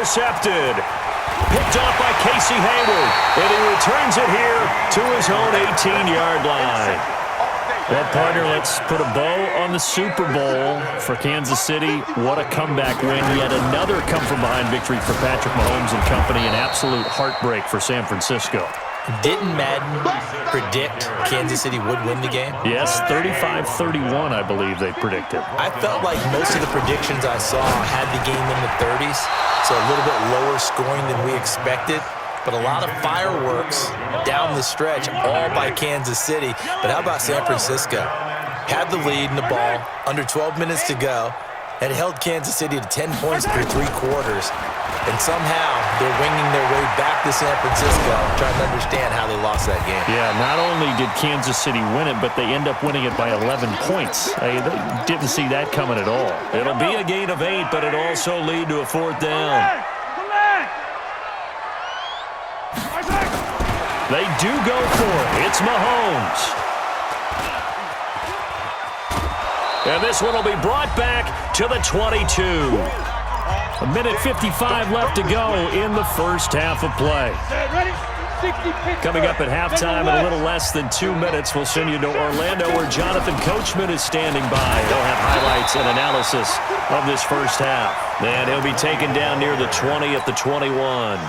intercepted. Picked off by Casey Hayward, and he returns it here to his own 18-yard line. Well, partner, let's put a bow on the Super Bowl for Kansas City. What a comeback win. Yet another come-from-behind victory for Patrick Mahomes and company. An absolute heartbreak for San Francisco. Didn't Madden predict Kansas City would win the game? Yes, 35-31, I believe they predicted. I felt like most of the predictions I saw had the game in the 30s, so a little bit lower scoring than we expected. But a lot of fireworks down the stretch, all by Kansas City. But how about San Francisco? Had the lead in the ball, under 12 minutes to go, and held Kansas City to 10 points through 3 quarters. And somehow they're winging their way back to San Francisco, trying to understand how they lost that game. Yeah, not only did Kansas City win it, but they end up winning it by 11 points. They didn't see that coming at all. It'll be a gain of 8, but it'll also lead to a 4th down. They do go for it. It's Mahomes. And this one will be brought back to the 22. A minute 55 left to go in the first half of play. Coming up at halftime in a little less than 2 minutes, we'll send you to Orlando where Jonathan Coachman is standing by. He'll have highlights and analysis of this first half. And he'll be taken down near the 20 at the 21.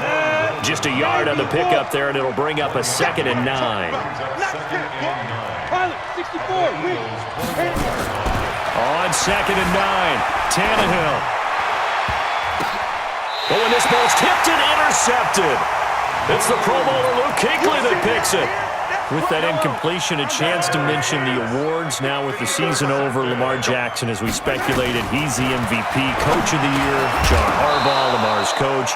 Just a yard on the pickup there, and it'll bring up a 2nd and 9. On 2nd and 9, Tannehill. Oh, and this ball's tipped and intercepted. It's the Pro Bowler Luke Kuechly that picks it. With that incompletion, a chance to mention the awards. Now with the season over, Lamar Jackson, as we speculated, he's the MVP, Coach of the Year. John Harbaugh, Lamar's coach.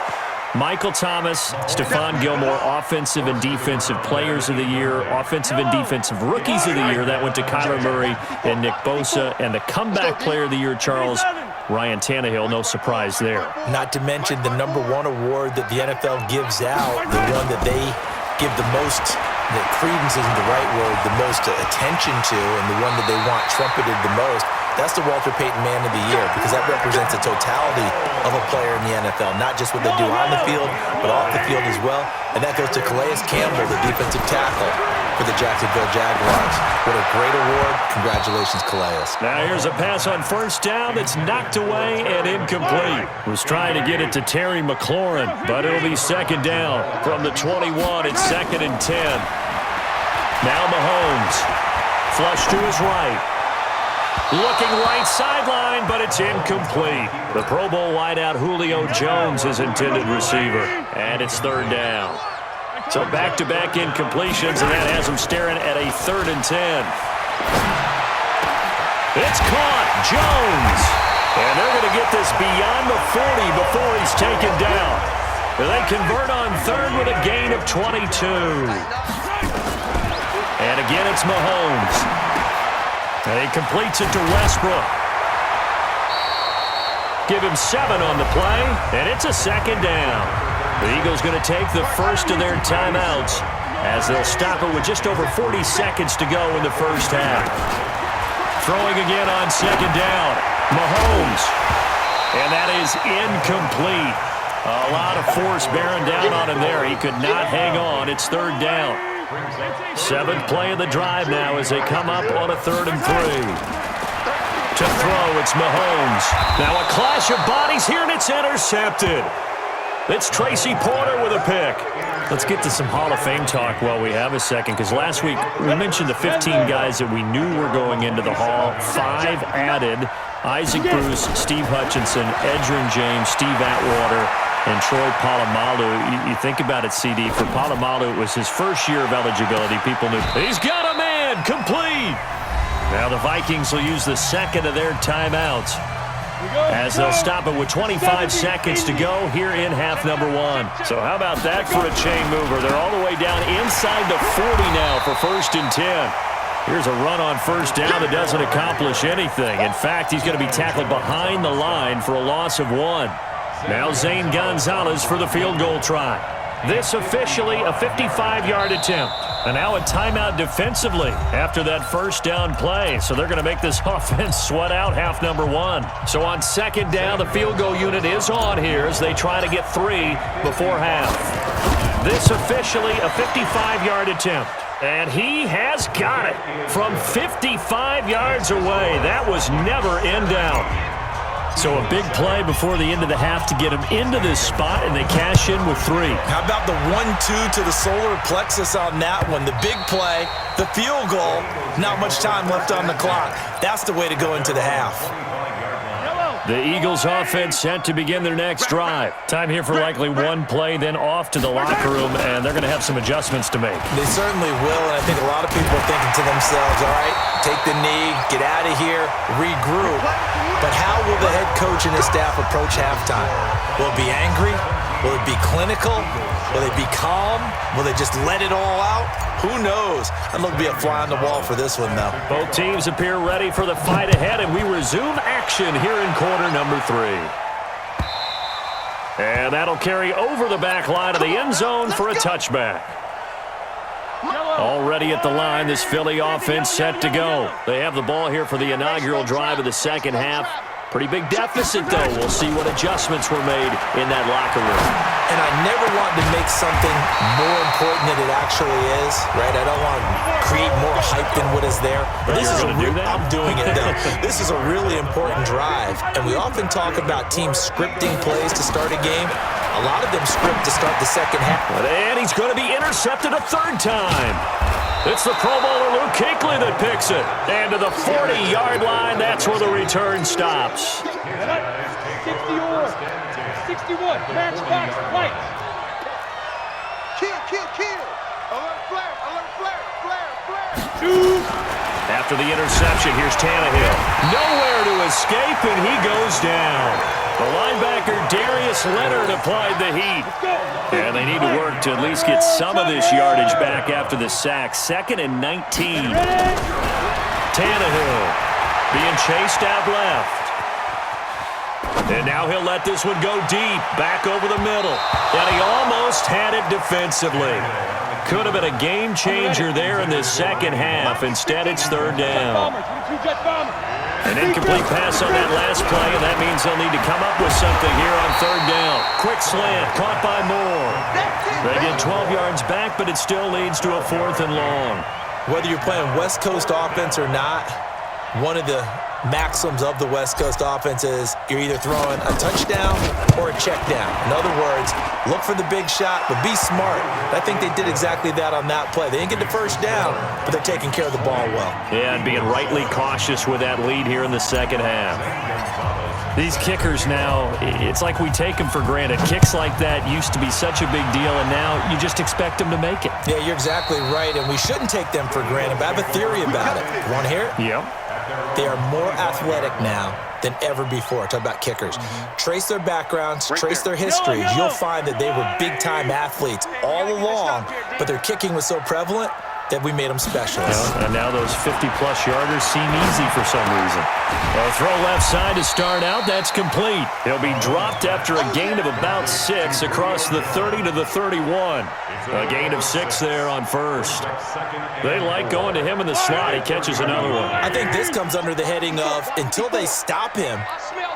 Michael Thomas, Stephon Gilmore, Offensive and Defensive Players of the Year, Offensive and Defensive Rookies of the Year. That went to Kyler Murray and Nick Bosa. And the Comeback Player of the Year, Charles, Ryan Tannehill, no surprise there. Not to mention the #1 award that the NFL gives out, the one that they give the most, that credence isn't the right word, the most attention to, and the one that they want trumpeted the most. That's the Walter Payton Man of the Year, because that represents the totality of a player in the NFL, not just what they do on the field, but off the field as well. And that goes to Calais Campbell, the defensive tackle for the Jacksonville Jaguars. What a great award. Congratulations, Calais. Now here's a pass on 1st down that's knocked away and incomplete. Was trying to get it to Terry McLaurin, but it'll be 2nd down from the 21. It's 2nd and 10. Now Mahomes. Flush to his right. Looking right sideline, but it's incomplete. The Pro Bowl wideout Julio Jones is intended receiver, and it's 3rd down. So back-to-back incompletions, and that has him staring at a 3rd and 10. It's caught, Jones. And they're going to get this beyond the 40 before he's taken down. They convert on 3rd with a gain of 22. And again, it's Mahomes. And he completes it to Westbrook. Give him 7 on the play, and it's a 2nd down. The Eagles going to take the first of their timeouts as they'll stop it with just over 40 seconds to go in the first half. Throwing again on 2nd down. Mahomes. And that is incomplete. A lot of force bearing down on him there. He could not hang on. It's 3rd down. 7th play of the drive now as they come up on a 3rd and 3. To throw, it's Mahomes. Now a clash of bodies here, and it's intercepted. It's Tracy Porter with a pick. Let's get to some Hall of Fame talk while we have a second, because last week we mentioned the 15 guys that we knew were going into the Hall. 5 added: Isaac Bruce, Steve Hutchinson, Edgerrin James, Steve Atwater, and Troy Polamalu. You think about it, CD. For Polamalu, it was his first year of eligibility. People knew, he's got a man, complete. Now the Vikings will use the 2nd of their timeouts as they'll stop it with 25 seconds to go here in half number 1. So how about that for a chain mover? They're all the way down inside the 40 now for 1st and 10. Here's a run on 1st down that doesn't accomplish anything. In fact, he's going to be tackled behind the line for a loss of 1. Now Zane Gonzalez for the field goal try. This officially a 55-yard attempt. And now a timeout defensively after that first down play. So they're going to make this offense sweat out half number one. So on second down, the field goal unit is on here as they try to get 3 before half. This officially a 55-yard attempt. And he has got it from 55 yards away. That was never in doubt. So a big play before the end of the half to get him into this spot, and they cash in with 3. How about the 1-2 to the solar plexus on that one? The big play, the field goal, not much time left on the clock. That's the way to go into the half. The Eagles offense set to begin their next drive. Time here for likely one play, then off to the locker room, and they're going to have some adjustments to make. They certainly will, and I think a lot of people are thinking to themselves, all right, take the knee, get out of here, regroup. But how will the head coach and his staff approach halftime? Will it be angry? Will it be clinical? Will they be calm? Will they just let it all out? Who knows? I'd love to be a fly on the wall for this one, though. Both teams appear ready for the fight ahead, and we resume action here in quarter number 3. And that'll carry over the back line of the end zone for a touchback. Already at the line, this Philly offense set to go. They have the ball here for the inaugural drive of the second half. Pretty big deficit, though. We'll see what adjustments were made in that locker room. And I never want to make something more important than it actually is, right? I don't want to create more hype than what is there. But this is I'm doing it, though. This is a really important drive. And we often talk about teams scripting plays to start a game. A lot of them script to start the second half. And he's going to be intercepted a third time. It's the Pro Bowler Luke Kuechly that picks it. And to the 40-yard line, that's where the return stops. 60 or 61, match box, light. Kill. Alert flare. Shoot. After the interception, here's Tannehill. Nowhere to escape, and he goes down. The linebacker, Darius Leonard, applied the heat. And they need to work to at least get some of this yardage back after the sack. 2nd and 19. Tannehill being chased out left. And now he'll let this one go deep, back over the middle. And he almost had it defensively. Could have been a game changer there in this second half. Instead, it's third down. An incomplete pass on that last play, and that means they'll need to come up with something here on third down. Quick slant, caught by Moore. They get 12 yards back, but it still leads to a 4th and long. Whether you're playing West Coast offense or not, one of the maxims of the West Coast offense is you're either throwing a touchdown or a check down. In other words, look for the big shot, but be smart. I think they did exactly that on that play. They didn't get the first down, but they're taking care of the ball well. Yeah, and being rightly cautious with that lead here in the second half. These kickers now, it's like we take them for granted. Kicks like that used to be such a big deal, and now you just expect them to make it. Yeah, you're exactly right, and we shouldn't take them for granted, but I have a theory about it. You want to hear it? Yep. They are more athletic now than ever before. Talk about kickers. Trace their backgrounds, trace their histories. You'll find that they were big-time athletes all along, but their kicking was so prevalent that we made them specialists. And now those 50-plus yarders seem easy for some reason. A throw left side to start out. That's complete. He'll be dropped after a gain of about 6 across the 30 to the 31. A gain of 6 there on first. They like going to him in the slot. He catches another one. I think this comes under the heading of until they stop him,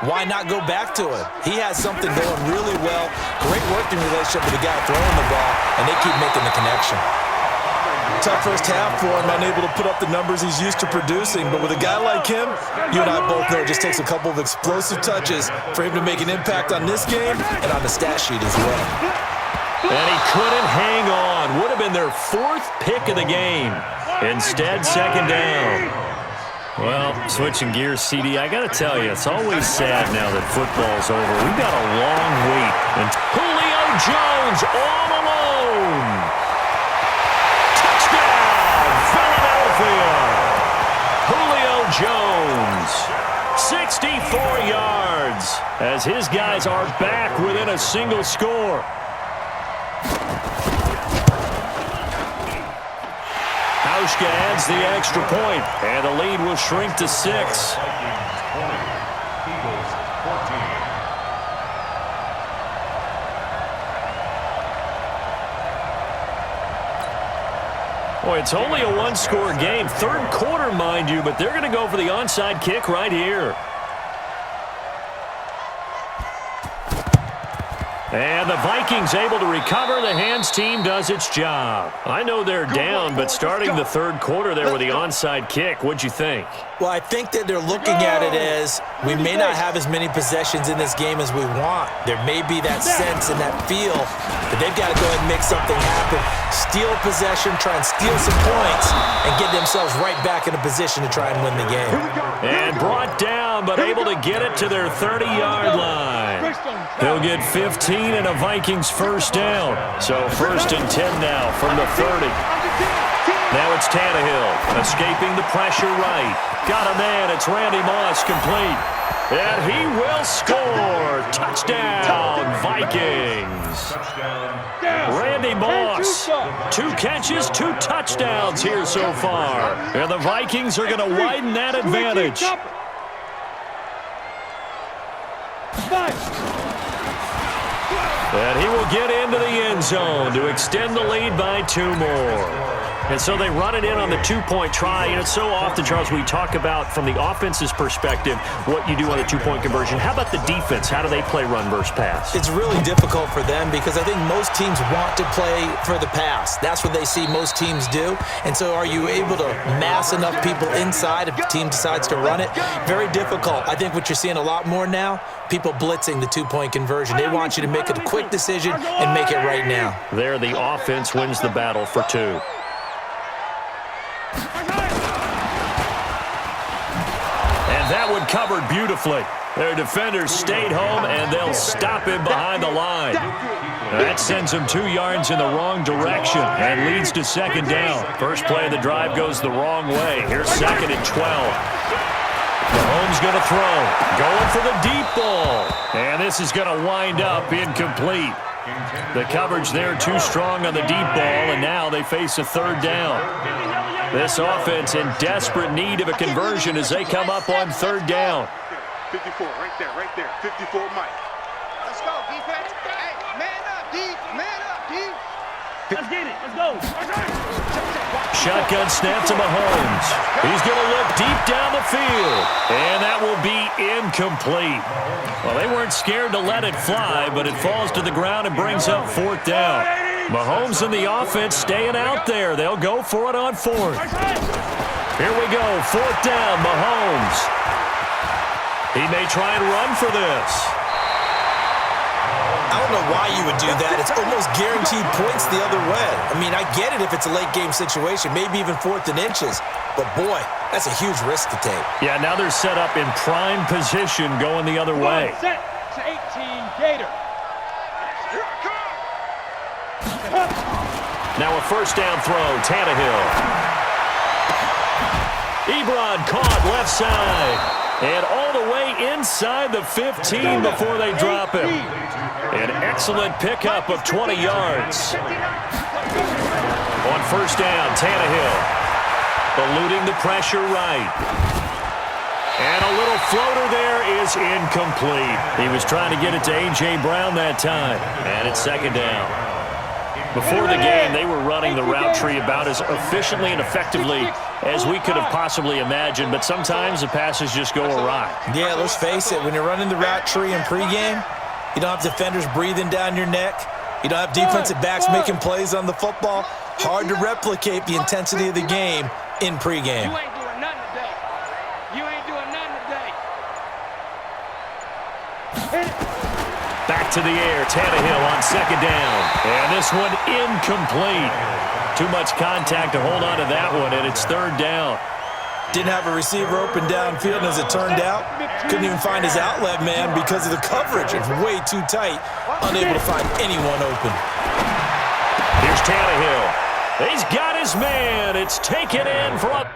why not go back to him? He has something going really well. Great working relationship with the guy throwing the ball, and they keep making the connection. Tough first half for him, unable to put up the numbers he's used to producing. But with a guy like him, you and I both know it just takes a couple of explosive touches for him to make an impact on this game and on the stat sheet as well. And he couldn't hang on. Would have been their 4th pick of the game. Instead, second down. Well, switching gears, CD, I got to tell you, it's always sad now that football's over. We've got a long wait. And Julio Jones all alone. Julio Jones, 64 yards, as his guys are back within a single score. Hauschka adds the extra point, and the lead will shrink to 6. Boy, it's only a one-score game. Third quarter, mind you, but they're going to go for the onside kick right here. And the Vikings able to recover. The hands team does its job. I know they're down, but starting the third quarter there with the onside kick, what'd you think? Well, I think that they're looking at it as we may not have as many possessions in this game as we want. There may be that sense and that feel, but they've got to go ahead and make something happen. Steal possession, try and steal some points, and get themselves right back in a position to try and win the game. And brought down, but able to get it to their 30-yard line. They'll get 15 and a Vikings first down. So first and 10 now from the 30. Now it's Tannehill escaping the pressure right. Got a man. It's Randy Moss complete. And he will score. Touchdown, Vikings. Randy Moss, 2 catches, 2 touchdowns here so far. And the Vikings are going to widen that advantage. And he will get into the end zone to extend the lead by 2 more. And so they run it in on the 2-point try. And it's so often, Charles, we talk about from the offense's perspective what you do on the 2-point conversion. How about the defense? How do they play run versus pass? It's really difficult for them because I think most teams want to play for the pass. That's what they see most teams do. And so are you able to mass enough people inside if the team decides to run it? Very difficult. I think what you're seeing a lot more now, people blitzing the 2-point conversion. They want you to make a quick decision and make it right now. There, the offense wins the battle for 2. And that one covered beautifully. Their defenders stayed home, and they'll stop him behind the line. That sends him 2 yards in the wrong direction and leads to second down. First play of the drive goes the wrong way. Here's second and 12. Mahomes going to throw. Going for the deep ball. And this is going to wind up incomplete. The coverage there too strong on the deep ball, and now they face a third down. This offense in desperate need of a conversion as they come up on third down. 54, right there. 54, Mike. Let's go, defense. Hey, man up, D. Man up, D. Let's get it. Let's go. Shotgun snap to Mahomes. He's going to look deep down the field. And that will be incomplete. Well, they weren't scared to let it fly, but it falls to the ground and brings up fourth down. Mahomes and the offense staying out there. They'll go for it on fourth. Here we go. Fourth down, Mahomes. He may try and run for this. I don't know why you would do that. It's almost guaranteed points the other way. I mean, I get it if it's a late game situation, maybe even 4th and inches. But, boy, that's a huge risk to take. Yeah, now they're set up in prime position going the other way. Set to 18, Gator. Now a first down throw, Tannehill. Ebron caught left side. And all the way inside the 15 before they drop him. An excellent pickup of 20 yards. On first down, Tannehill. Eluding the pressure right. And a little floater there is incomplete. He was trying to get it to A.J. Brown that time. And it's second down. Before the game, they were running the route tree about as efficiently and effectively as we could have possibly imagined, but sometimes the passes just go awry. Yeah, let's face it, when you're running the route tree in pregame, you don't have defenders breathing down your neck. You don't have defensive backs making plays on the football. Hard to replicate the intensity of the game in pregame. You ain't doing nothing today. You ain't doing nothing today. Back to the air, Tannehill on second down. And this one incomplete. Too much contact to hold on to that one, and it's third down. Didn't have a receiver open downfield, and as it turned out, couldn't even find his outlet man because of the coverage. It's way too tight, unable to find anyone open. Here's Tannehill. He's got his man. It's taken in for a...